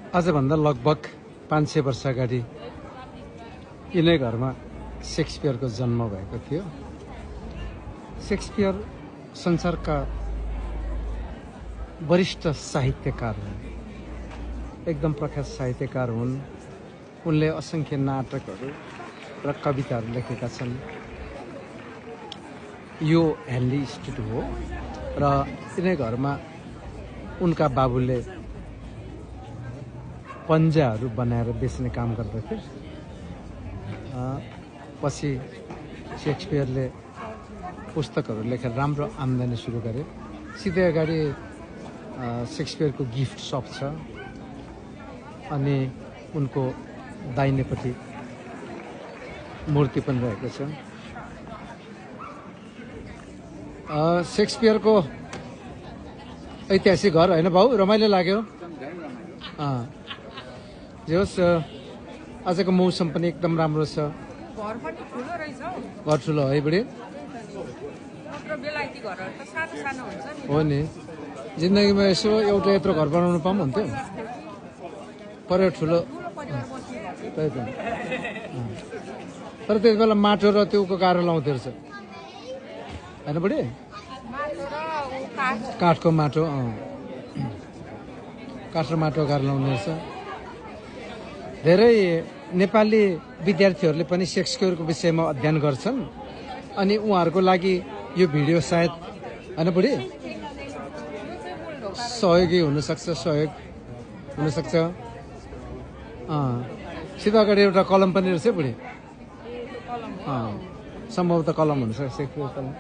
आजभन्दा लगभग 500 वर्ष अगाडि यिनै घरमा शेक्सपियरको जन्म भएको थियो। शेक्सपियर संसारका वरिष्ठ साहित्यकार हुन्, एकदम प्रख्यात साहित्यकार हुन्। उनले असंख्य नाटकहरू र कविताहरू लेखेका छन्। यो हेनली इन्स्टिट्युट हो र यिनै घरमा उनका बाबुले पन्जाहरू बनाएर बेच्ने काम गर्दथे। पछि शेक्सपियरले पुस्तकहरू लेखेर राम्रो आम्दानी सुरु गरे। सिधै अगाडि शेक्सपियरको गिफ्ट सप छ अनि उनको दाहिनेपट्टि मूर्ति पनि रहेको छ। शेक्सपियरको ऐतिहासिक घर होइन भाउ, रमाइलो लाग्यो। जे होस्, आजको मौसम पनि एकदम राम्रो छ। घर ठुलो है बुढी? हो नि, जिन्दगीमा यसो एउटा यत्रो घर बनाउनु पाऊँ हुन्थ्यो। पर्यो ठुलो, त्यही त। तर त्यति बेला माटो र त्योको गाह्रो लाउँथ्यो रहेछ होइन बुढी? काठको माटो, काठ र माटो गाह्रो लाउने रहेछ। धेरै नेपाली विद्यार्थीहरूले पनि शेक्सपियरको विषयमा अध्ययन गर्छन् अनि उहाँहरूको लागि यो भिडियो सायद होइन बुढी सहयोगी हुनसक्छ, सहयोग हुनसक्छ। सिधा अगाडि एउटा कलम पनि रहेछ बुढी, सम्भवतः कलम हुनसक्छ, शेक्सपियर कलम।